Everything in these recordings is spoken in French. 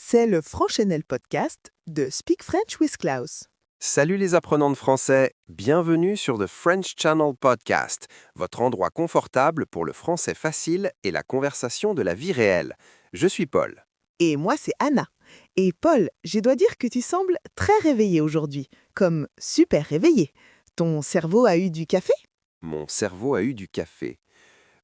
c'est le Franch'NL podcast de Speak French with Klaus. Salut les apprenants de français, bienvenue sur The French Channel Podcast, votre endroit confortable pour le français facile et la conversation de la vie réelle. Je suis Paul. Et moi, c'est Anna. Et Paul, je dois dire que tu sembles très réveillé aujourd'hui, comme super réveillé. Ton cerveau a eu du café? Mon cerveau a eu du café.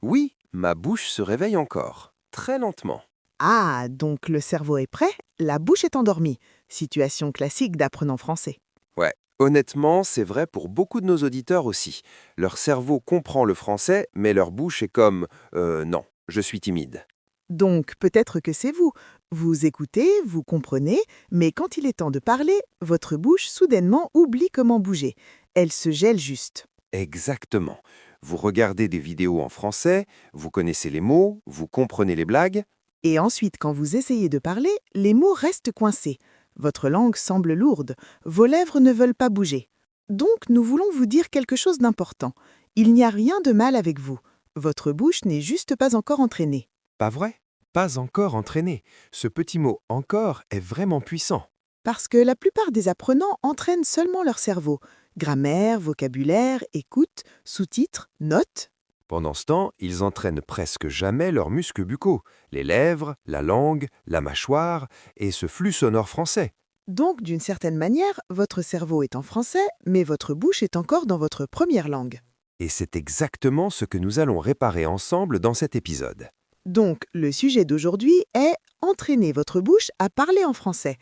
Oui, ma bouche se réveille encore, très lentement. Ah, donc le cerveau est prêt, la bouche est endormie. Situation classique d'apprenant français. Ouais, honnêtement, c'est vrai pour beaucoup de nos auditeurs aussi. Leur cerveau comprend le français, mais leur bouche est comme non, je suis timide. Donc peut-être que c'est vous. Vous écoutez, vous comprenez, mais quand il est temps de parler, votre bouche soudainement oublie comment bouger. Elle se gèle juste. Exactement. Vous regardez des vidéos en français, vous connaissez les mots, vous comprenez les blagues. Et ensuite, quand vous essayez de parler, les mots restent coincés. Votre langue semble lourde, vos lèvres ne veulent pas bouger. Donc, nous voulons vous dire quelque chose d'important. Il n'y a rien de mal avec vous. Votre bouche n'est juste pas encore entraînée. Pas vrai? Pas encore entraîné. Ce petit mot encore est vraiment puissant. Parce que la plupart des apprenants entraînent seulement leur cerveau. Grammaire, vocabulaire, écoute, sous-titres, notes. Pendant ce temps, ils entraînent presque jamais leurs muscles buccaux, les lèvres, la langue, la mâchoire et ce flux sonore français. Donc, d'une certaine manière, votre cerveau est en français, mais votre bouche est encore dans votre première langue. Et c'est exactement ce que nous allons réparer ensemble dans cet épisode. Donc, le sujet d'aujourd'hui est entraîner votre bouche à parler en français.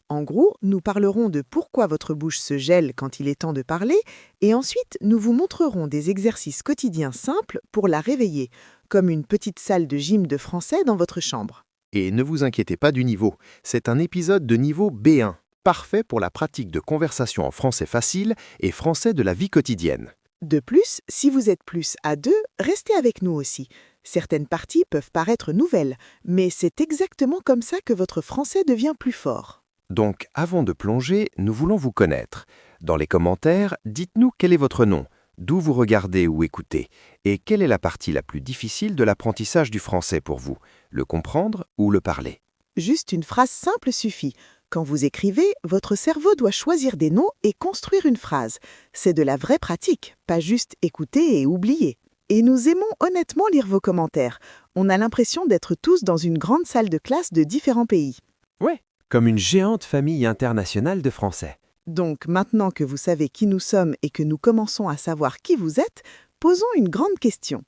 En gros, nous parlerons de pourquoi votre bouche se gèle quand il est temps de parler, et ensuite, nous vous montrerons des exercices quotidiens simples pour la réveiller, comme une petite salle de gym de français dans votre chambre. Et ne vous inquiétez pas du niveau, c'est un épisode de niveau B1, parfait pour la pratique de conversation en français facile et français de la vie quotidienne. De plus, si vous êtes plus à deux, restez avec nous aussi. Certaines parties peuvent paraître nouvelles, mais c'est exactement comme ça que votre français devient plus fort. Donc, avant de plonger, nous voulons vous connaître. Dans les commentaires, dites-nous quel est votre nom, d'où vous regardez ou écoutez, et quelle est la partie la plus difficile de l'apprentissage du français pour vous, le comprendre ou le parler. Juste une phrase simple suffit. Quand vous écrivez, votre cerveau doit choisir des noms et construire une phrase. C'est de la vraie pratique, pas juste écouter et oublier. Et nous aimons honnêtement lire vos commentaires. On a l'impression d'être tous dans une grande salle de classe de différents pays. Ouais, comme une géante famille internationale de français. Donc maintenant que vous savez qui nous sommes et que nous commençons à savoir qui vous êtes, posons une grande question.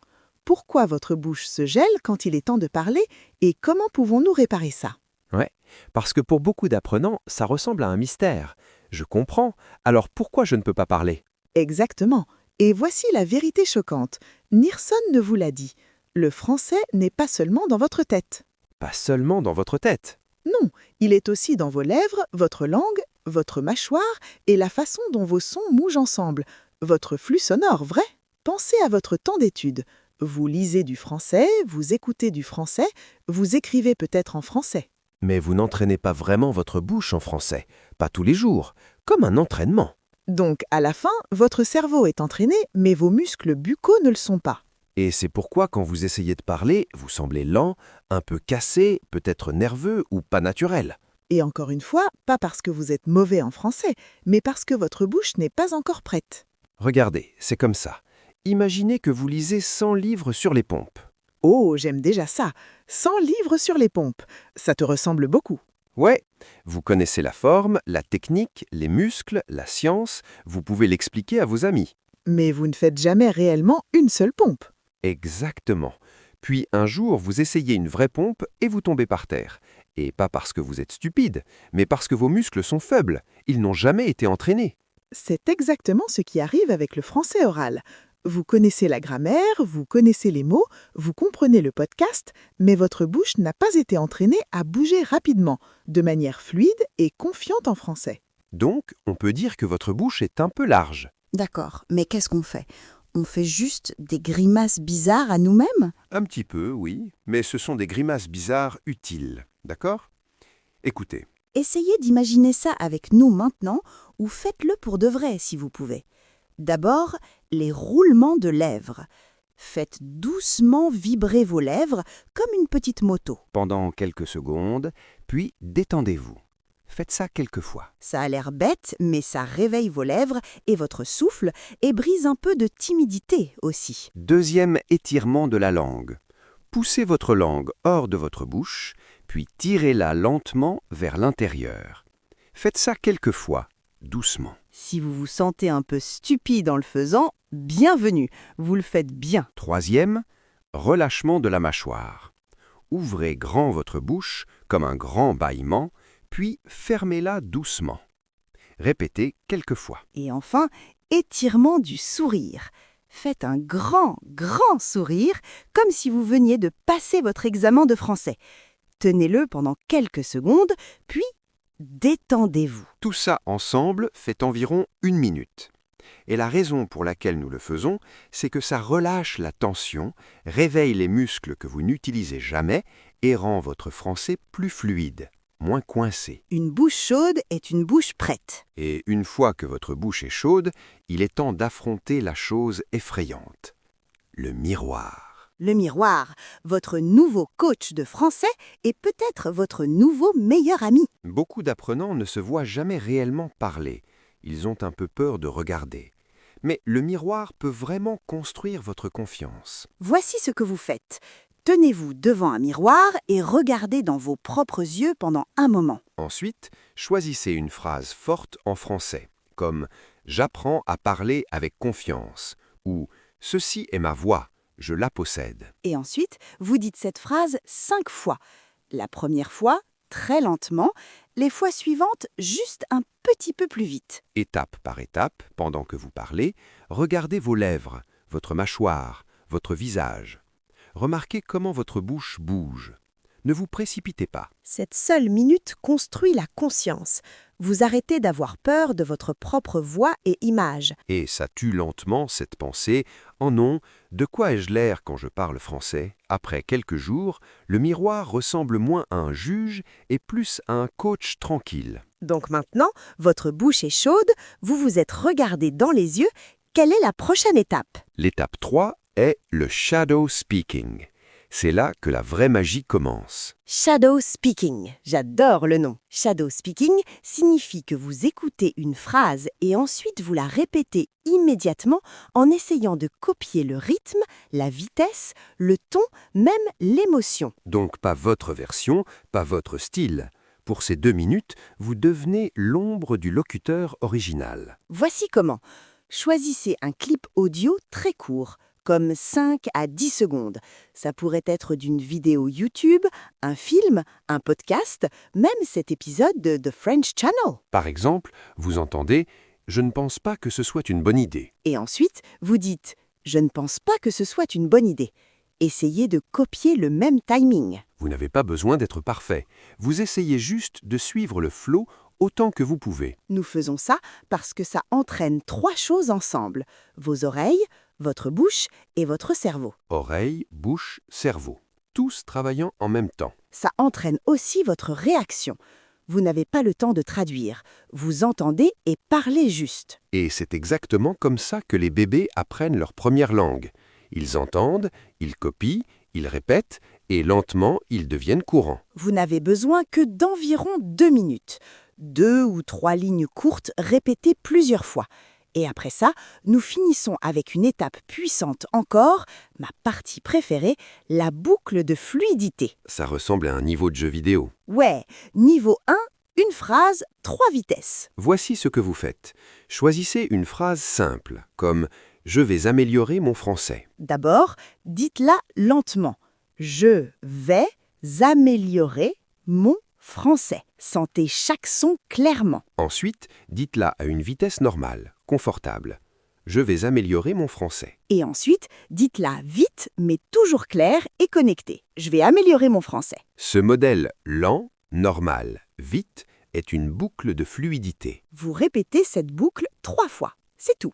Pourquoi votre bouche se gèle quand il est temps de parler et comment pouvons-nous réparer ça? Ouais, parce que pour beaucoup d'apprenants, ça ressemble à un mystère. Je comprends, alors pourquoi je ne peux pas parler? Exactement. Et voici la vérité choquante. Nirson ne vous l'a dit. Le français n'est pas seulement dans votre tête. Pas seulement dans votre tête. Non, il est aussi dans vos lèvres, votre langue, votre mâchoire et la façon dont vos sons bougent ensemble. Votre flux sonore, vrai? Pensez à votre temps d'étude. Vous lisez du français, vous écoutez du français, vous écrivez peut-être en français. Mais vous n'entraînez pas vraiment votre bouche en français, pas tous les jours, comme un entraînement. Donc, à la fin, votre cerveau est entraîné, mais vos muscles buccaux ne le sont pas. Et c'est pourquoi quand vous essayez de parler, vous semblez lent, un peu cassé, peut-être nerveux ou pas naturel. Et encore une fois, pas parce que vous êtes mauvais en français, mais parce que votre bouche n'est pas encore prête. Regardez, c'est comme ça. Imaginez que vous lisez 100 livres sur les pompes. Oh, j'aime déjà ça. 100 livres sur les pompes. Ça te ressemble beaucoup. Ouais, vous connaissez la forme, la technique, les muscles, la science, vous pouvez l'expliquer à vos amis. Mais vous ne faites jamais réellement une seule pompe. Exactement. Puis un jour, vous essayez une vraie pompe et vous tombez par terre. Et pas parce que vous êtes stupide, mais parce que vos muscles sont faibles. Ils n'ont jamais été entraînés. C'est exactement ce qui arrive avec le français oral. Vous connaissez la grammaire, vous connaissez les mots, vous comprenez le podcast, mais votre bouche n'a pas été entraînée à bouger rapidement, de manière fluide et confiante en français. Donc, on peut dire que votre bouche est un peu large. D'accord, mais qu'est-ce qu'on fait? On fait juste des grimaces bizarres à nous-mêmes? Un petit peu, oui, mais ce sont des grimaces bizarres utiles, d'accord? Écoutez, Essayez d'imaginer ça avec nous maintenant, ou faites-le pour de vrai si vous pouvez. D'abord, les roulements de lèvres. Faites doucement vibrer vos lèvres comme une petite moto. Pendant quelques secondes, puis détendez-vous. Faites ça quelques fois. Ça a l'air bête, mais ça réveille vos lèvres et votre souffle et brise un peu de timidité aussi. Deuxième étirement de la langue. Poussez votre langue hors de votre bouche, puis tirez-la lentement vers l'intérieur. Faites ça quelques fois, doucement. Si vous vous sentez un peu stupide en le faisant, bienvenue, vous le faites bien. Troisième, relâchement de la mâchoire. Ouvrez grand votre bouche comme un grand bâillement, puis fermez-la doucement. Répétez quelques fois. Et enfin, étirement du sourire. Faites un grand, grand sourire, comme si vous veniez de passer votre examen de français. Tenez-le pendant quelques secondes, puis détendez-vous. Tout ça ensemble fait environ 1 minute. Et la raison pour laquelle nous le faisons, c'est que ça relâche la tension, réveille les muscles que vous n'utilisez jamais et rend votre français plus fluide, moins coincé. Une bouche chaude est une bouche prête. Et une fois que votre bouche est chaude, il est temps d'affronter la chose effrayante, le miroir. Le miroir, votre nouveau coach de français et peut-être votre nouveau meilleur ami. Beaucoup d'apprenants ne se voient jamais réellement parler. Ils ont un peu peur de regarder. Mais le miroir peut vraiment construire votre confiance. Voici ce que vous faites. Tenez-vous devant un miroir et regardez dans vos propres yeux pendant un moment. Ensuite, choisissez une phrase forte en français, comme « J'apprends à parler avec confiance » ou « Ceci est ma voix, je la possède ». Et ensuite, vous dites cette phrase 5 fois. La première fois, très lentement, les fois suivantes, juste un petit peu plus vite. Étape par étape, pendant que vous parlez, regardez vos lèvres, votre mâchoire, votre visage. Remarquez comment votre bouche bouge. Ne vous précipitez pas. Cette seule minute construit la conscience. Vous arrêtez d'avoir peur de votre propre voix et image. Et ça tue lentement cette pensée « Oh non, de quoi ai-je l'air quand je parle français ?» Après quelques jours, le miroir ressemble moins à un juge et plus à un coach tranquille. Donc maintenant, votre bouche est chaude, vous vous êtes regardé dans les yeux. Quelle est la prochaine étape? L'étape 3 est le shadow speaking. C'est là que la vraie magie commence. Shadow speaking. J'adore le nom. Shadow speaking signifie que vous écoutez une phrase et ensuite vous la répétez immédiatement en essayant de copier le rythme, la vitesse, le ton, même l'émotion. Donc pas votre version, pas votre style. Pour ces 2 minutes, vous devenez l'ombre du locuteur original. Voici comment. Choisissez un clip audio très court, comme 5 à 10 secondes. Ça pourrait être d'une vidéo YouTube, un film, un podcast, même cet épisode de The French Channel. Par exemple, vous entendez « Je ne pense pas que ce soit une bonne idée ». Et ensuite, vous dites « Je ne pense pas que ce soit une bonne idée ». Essayez de copier le même timing. Vous n'avez pas besoin d'être parfait. Vous essayez juste de suivre le flow autant que vous pouvez. Nous faisons ça parce que ça entraîne 3 choses ensemble. Vos oreilles, votre bouche et votre cerveau. Oreille, bouche, cerveau. Tous travaillant en même temps. Ça entraîne aussi votre réaction. Vous n'avez pas le temps de traduire. Vous entendez et parlez juste. Et c'est exactement comme ça que les bébés apprennent leur première langue. Ils entendent, ils copient, ils répètent, et lentement, ils deviennent courants. Vous n'avez besoin que d'environ 2 minutes. 2 ou 3 lignes courtes répétées plusieurs fois. Et après ça, nous finissons avec une étape puissante encore, ma partie préférée, la boucle de fluidité. Ça ressemble à un niveau de jeu vidéo. Ouais, niveau 1, une phrase, 3 vitesses. Voici ce que vous faites. Choisissez une phrase simple, comme « Je vais améliorer mon français ». D'abord, dites-la lentement. Je vais améliorer mon français. Sentez chaque son clairement. Ensuite, dites-la à une vitesse normale, confortable. Je vais améliorer mon français. Et ensuite, dites-la vite, mais toujours clair et connecté. Je vais améliorer mon français. Ce modèle lent, normal, vite est une boucle de fluidité. Vous répétez cette boucle 3 fois. C'est tout.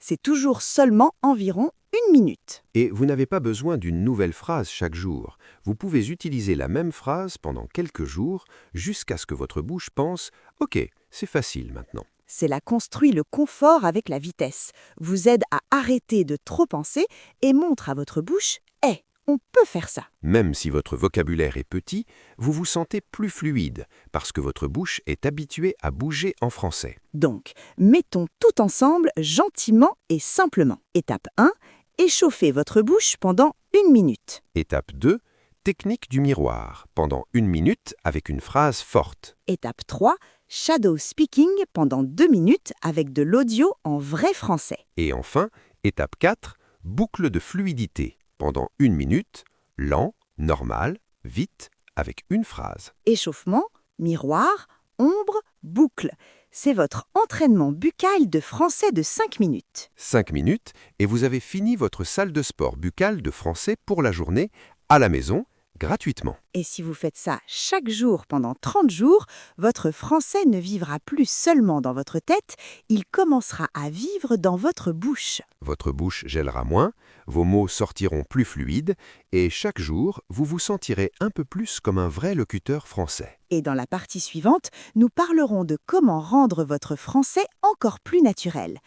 C'est toujours seulement environ 1 minute. Et vous n'avez pas besoin d'une nouvelle phrase chaque jour. Vous pouvez utiliser la même phrase pendant quelques jours jusqu'à ce que votre bouche pense « Ok, c'est facile maintenant ». Cela construit le confort avec la vitesse, vous aide à arrêter de trop penser et montre à votre bouche « Hey, on peut faire ça ». Même si votre vocabulaire est petit, vous vous sentez plus fluide parce que votre bouche est habituée à bouger en français. Donc, mettons tout ensemble gentiment et simplement. Étape 1, échauffez votre bouche pendant 1 minute. Étape 2, technique du miroir, pendant 1 minute avec une phrase forte. Étape 3, shadow speaking pendant 2 minutes avec de l'audio en vrai français. Et enfin, étape 4, boucle de fluidité, pendant 1 minute, lent, normal, vite, avec une phrase. Échauffement, miroir, ombre, boucle. C'est votre entraînement buccal de français de 5 minutes. 5 minutes et vous avez fini votre salle de sport buccal de français pour la journée, à la maison, gratuitement. Et si vous faites ça chaque jour pendant 30 jours, votre français ne vivra plus seulement dans votre tête, il commencera à vivre dans votre bouche. Votre bouche gèlera moins, vos mots sortiront plus fluides et chaque jour, vous vous sentirez un peu plus comme un vrai locuteur français. Et dans la partie suivante, nous parlerons de comment rendre votre français encore plus naturel.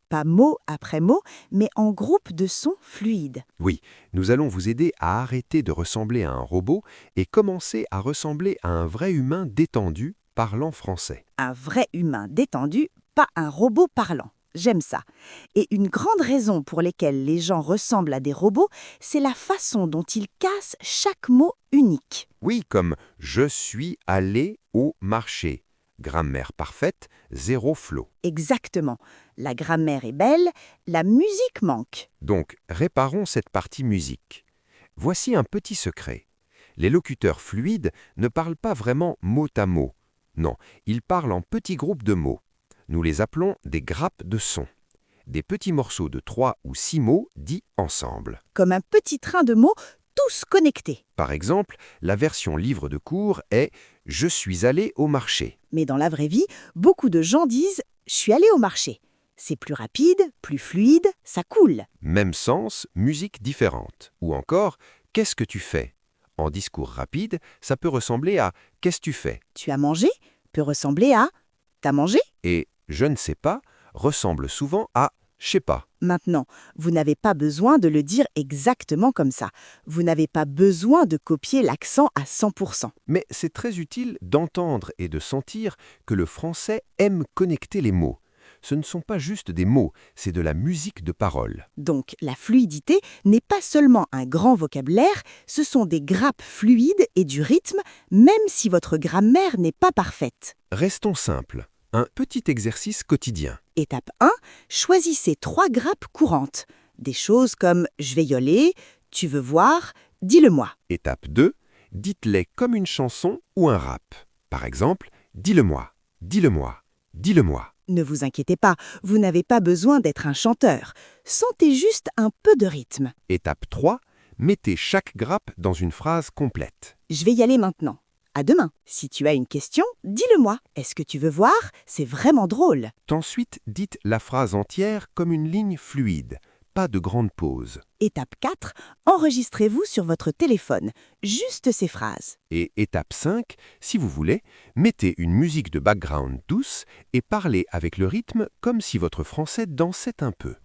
Pas mot après mot, mais en groupe de sons fluides. Oui, nous allons vous aider à arrêter de ressembler à un robot et commencer à ressembler à un vrai humain détendu parlant français. Un vrai humain détendu, pas un robot parlant. J'aime ça. Et une grande raison pour laquelle les gens ressemblent à des robots, c'est la façon dont ils cassent chaque mot unique. Oui, comme « je suis allé au marché ». Grammaire parfaite, zéro flow. Exactement. La grammaire est belle, la musique manque. Donc, réparons cette partie musique. Voici un petit secret. Les locuteurs fluides ne parlent pas vraiment mot à mot. Non, ils parlent en petits groupes de mots. Nous les appelons des grappes de sons. Des petits morceaux de 3 ou 6 mots dits ensemble. Comme un petit train de mots, tous connectés. Par exemple, la version livre de cours est « Je suis allé au marché ». Mais dans la vraie vie, beaucoup de gens disent « Je suis allé au marché ». C'est plus rapide, plus fluide, ça coule. Même sens, musique différente. Ou encore « Qu'est-ce que tu fais ?» En discours rapide, ça peut ressembler à « Qu'est-ce que tu fais ?» Tu as mangé peut ressembler à « T'as mangé ?» Et « Je ne sais pas » ressemble souvent à « Je sais pas ». Maintenant, vous n'avez pas besoin de le dire exactement comme ça. Vous n'avez pas besoin de copier l'accent à 100%. Mais c'est très utile d'entendre et de sentir que le français aime connecter les mots. Ce ne sont pas juste des mots, c'est de la musique de parole. Donc, la fluidité n'est pas seulement un grand vocabulaire, ce sont des grappes fluides et du rythme, même si votre grammaire n'est pas parfaite. Restons simples. Un petit exercice quotidien. Étape 1, choisissez 3 grappes courantes. Des choses comme « je vais y aller »,« tu veux voir »,« dis-le-moi ». Étape 2, dites-les comme une chanson ou un rap. Par exemple, dis-le-moi, dis-le-moi, dis-le-moi. Ne vous inquiétez pas, vous n'avez pas besoin d'être un chanteur. Sentez juste un peu de rythme. Étape 3, mettez chaque grappe dans une phrase complète. Je vais y aller maintenant. À demain. Si tu as une question, dis-le-moi. Est-ce que tu veux voir? C'est vraiment drôle. Ensuite, dites la phrase entière comme une ligne fluide. Pas de grande pause. Étape 4, enregistrez-vous sur votre téléphone. Juste ces phrases. Et étape 5, si vous voulez, mettez une musique de background douce et parlez avec le rythme comme si votre français dansait un peu.